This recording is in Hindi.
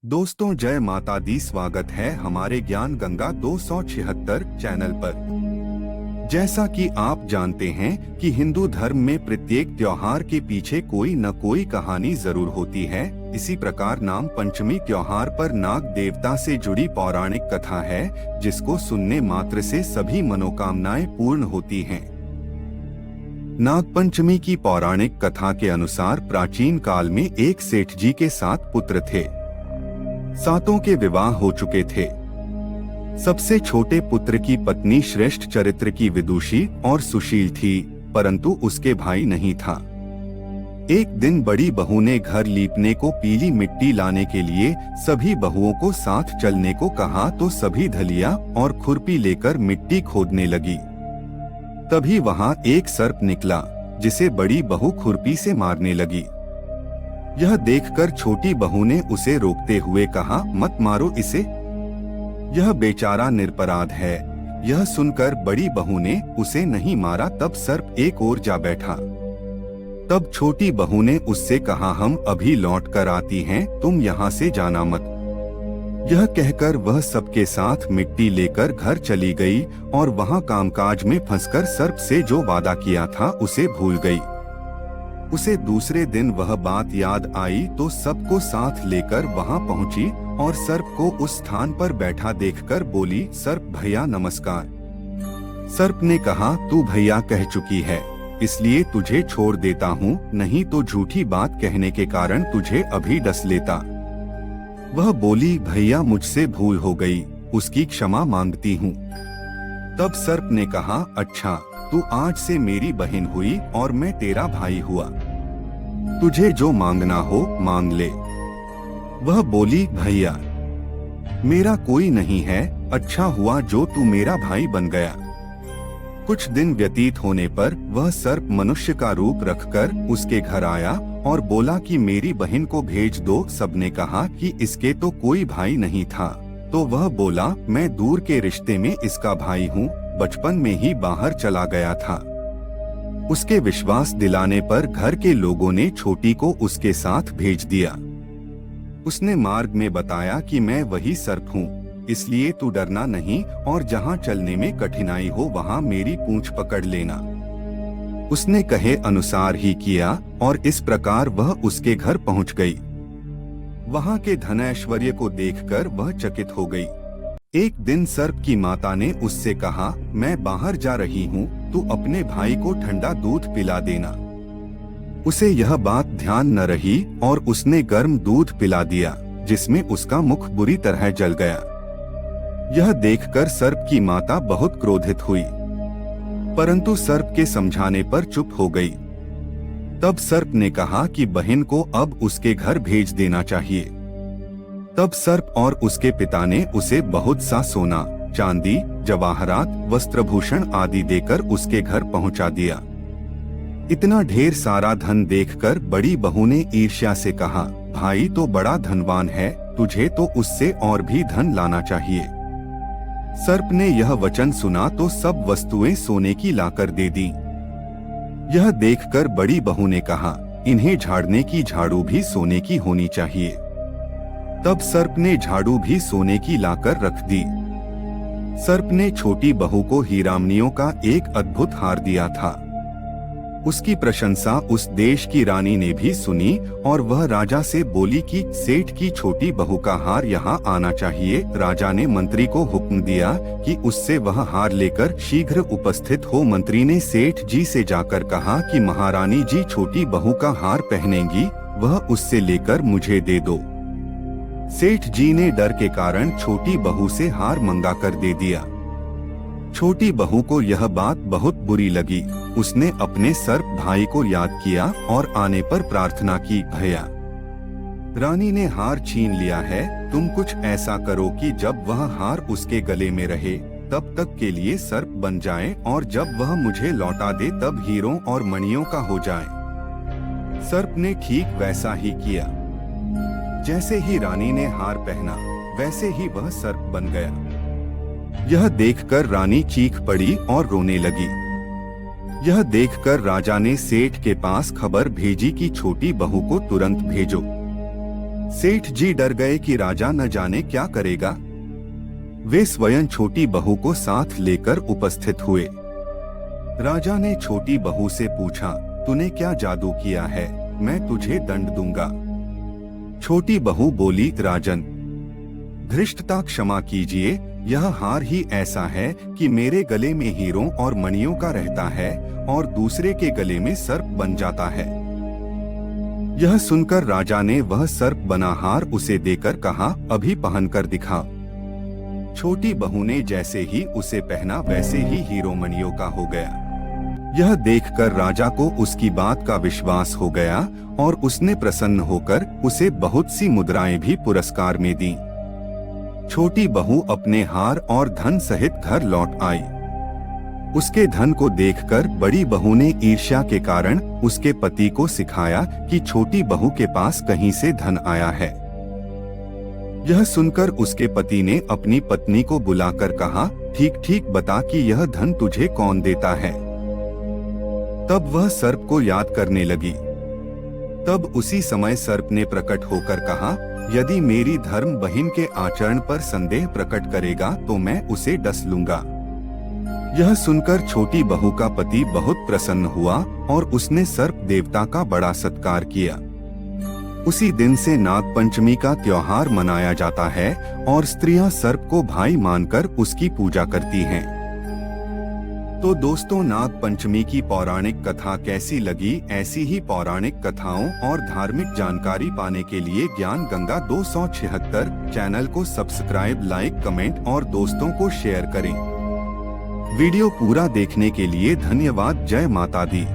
दोस्तों जय माता दी। स्वागत है हमारे ज्ञान गंगा 276 चैनल पर। जैसा कि आप जानते हैं कि हिंदू धर्म में प्रत्येक त्योहार के पीछे कोई न कोई कहानी जरूर होती है। इसी प्रकार नाग पंचमी त्योहार पर नाग देवता से जुड़ी पौराणिक कथा है, जिसको सुनने मात्र से सभी मनोकामनाएं पूर्ण होती हैं। नाग पंचमी की पौराणिक कथा के अनुसार प्राचीन काल में एक सेठ जी के 7 पुत्र थे। 7 के विवाह हो चुके थे। सबसे छोटे पुत्र की पत्नी श्रेष्ठ चरित्र की विदुषी और सुशील थी, परंतु उसके भाई नहीं था। एक दिन बड़ी बहू ने घर लीपने को पीली मिट्टी लाने के लिए सभी बहुओं को साथ चलने को कहा, तो सभी धलिया और खुरपी लेकर मिट्टी खोदने लगी। तभी वहां एक सर्प निकला, जिसे बड़ी बहू खुरपी से मारने लगी। यह देखकर छोटी बहू ने उसे रोकते हुए कहा, मत मारो इसे, यह बेचारा निरपराध है। यह सुनकर बड़ी बहू ने उसे नहीं मारा। तब सर्प एक ओर जा बैठा। तब छोटी बहू ने उससे कहा, हम अभी लौट कर आती हैं, तुम यहाँ से जाना मत। यह कहकर वह सबके साथ मिट्टी लेकर घर चली गई और वहाँ कामकाज में फंसकर सर्प से जो वादा किया था उसे भूल गई। उसे दूसरे दिन वह बात याद आई तो सबको साथ लेकर वहां पहुंची और सर्प को उस स्थान पर बैठा देखकर बोली, सर्प भैया नमस्कार। सर्प ने कहा, तू भैया कह चुकी है, इसलिए तुझे छोड़ देता हूँ, नहीं तो झूठी बात कहने के कारण तुझे अभी डस लेता। वह बोली, भैया मुझसे भूल हो गई, उसकी क्षमा मांगती हूँ। तब सर्प ने कहा, अच्छा, तू आज से मेरी बहन हुई और मैं तेरा भाई हुआ। तुझे जो मांगना हो मांग ले। वह बोली, भैया मेरा कोई नहीं है, अच्छा हुआ जो तू मेरा भाई बन गया। कुछ दिन व्यतीत होने पर वह सर्प मनुष्य का रूप रखकर उसके घर आया और बोला कि मेरी बहन को भेज दो। सबने कहा कि इसके तो कोई भाई नहीं था, तो वह बोला, मैं दूर के रिश्ते में इसका भाई हूँ, बचपन में ही बाहर चला गया था। उसके विश्वास दिलाने पर घर के लोगों ने छोटी को उसके साथ भेज दिया। उसने मार्ग में बताया कि मैं वही सर्प हूँ, इसलिए तू डरना नहीं और जहाँ चलने में कठिनाई हो वहाँ मेरी पूंछ पकड़ लेना। उसने कहे अनुसार ही किया और इस प्रकार वह उसके घर पहुँच गई। वहाँ के धन ऐश्वर्य को देखकर वह चकित हो गई। एक दिन सर्प की माता ने उससे कहा, मैं बाहर जा रही हूँ, तू अपने भाई को ठंडा दूध पिला देना। उसे यह बात ध्यान न रही और उसने गर्म दूध पिला दिया, जिसमें उसका मुख बुरी तरह जल गया। यह देखकर सर्प की माता बहुत क्रोधित हुई, परंतु सर्प के समझाने पर चुप हो गई। तब सर्प ने कहा कि बहन को अब उसके घर भेज देना चाहिए। तब सर्प और उसके पिता ने उसे बहुत सा सोना, चांदी, जवाहरात, वस्त्रभूषण आदि देकर उसके घर पहुंचा दिया। इतना ढेर सारा धन देखकर बड़ी बहू ने ईर्ष्या से कहा, भाई तो बड़ा धनवान है, तुझे तो उससे और भी धन लाना चाहिए। सर्प ने यह वचन सुना तो सब वस्तुएं सोने की लाकर दे दी। यह देखकर बड़ी बहू ने कहा, इन्हें झाड़ने की झाड़ू भी सोने की होनी चाहिए। तब सर्प ने झाड़ू भी सोने की लाकर रख दी। सर्प ने छोटी बहू को हीरामनियों का एक अद्भुत हार दिया था। उसकी प्रशंसा उस देश की रानी ने भी सुनी और वह राजा से बोली कि सेठ की छोटी बहू का हार यहाँ आना चाहिए। राजा ने मंत्री को हुक्म दिया कि उससे वह हार लेकर शीघ्र उपस्थित हो। मंत्री ने सेठ जी से जाकर कहा कि महारानी जी छोटी बहू का हार पहनेंगी, वह उससे लेकर मुझे दे दो। सेठ जी ने डर के कारण छोटी बहू से हार मंगा कर दे दिया। छोटी बहू को यह बात बहुत बुरी लगी। उसने अपने सर्प भाई को याद किया और आने पर प्रार्थना की, भैया रानी ने हार छीन लिया है, तुम कुछ ऐसा करो कि जब वह हार उसके गले में रहे तब तक के लिए सर्प बन जाए और जब वह मुझे लौटा दे तब हीरों और मणियों का हो जाए। सर्प ने ठीक वैसा ही किया। जैसे ही रानी ने हार पहना वैसे ही वह सर्प बन गया। यह देखकर रानी चीख पड़ी और रोने लगी। यह देखकर राजा ने सेठ के पास खबर भेजी कि छोटी बहू को तुरंत भेजो। सेठ जी डर गए कि राजा न जाने क्या करेगा। वे स्वयं छोटी बहू को साथ लेकर उपस्थित हुए। राजा ने छोटी बहू से पूछा, तूने क्या जादू किया है, मैं तुझे दंड दूंगा। छोटी बहू बोली, राजन धृष्टता क्षमा कीजिए, यह हार ही ऐसा है कि मेरे गले में हीरों और मणियों का रहता है और दूसरे के गले में सर्प बन जाता है। यह सुनकर राजा ने वह सर्प बना हार उसे देकर कहा, अभी पहनकर दिखा। छोटी बहू ने जैसे ही उसे पहना वैसे ही हीरो मणियों का हो गया। यह देखकर राजा को उसकी बात का विश्वास हो गया और उसने प्रसन्न होकर उसे बहुत सी मुद्राएं भी पुरस्कार में दी। छोटी बहू अपने हार और धन सहित घर लौट आई। उसके धन को देखकर बड़ी बहू ने ईर्ष्या के कारण उसके पति को सिखाया कि छोटी बहू के पास कहीं से धन आया है। यह सुनकर उसके पति ने अपनी पत्नी को बुलाकर कहा, ठीक ठीक बता कि यह धन तुझे कौन देता है। तब वह सर्प को याद करने लगी। तब उसी समय सर्प ने प्रकट होकर कहा, यदि मेरी धर्म बहिन के आचरण पर संदेह प्रकट करेगा तो मैं उसे डस लूंगा। यह सुनकर छोटी बहू का पति बहुत प्रसन्न हुआ और उसने सर्प देवता का बड़ा सत्कार किया। उसी दिन से नाग पंचमी का त्योहार मनाया जाता है और स्त्रियां सर्प को भाई मानकर उसकी पूजा करती हैं। तो दोस्तों, नाग पंचमी की पौराणिक कथा कैसी लगी? ऐसी ही पौराणिक कथाओं और धार्मिक जानकारी पाने के लिए ज्ञान गंगा 276 चैनल को सब्सक्राइब, लाइक, कमेंट और दोस्तों को शेयर करें। वीडियो पूरा देखने के लिए धन्यवाद। जय माता दी।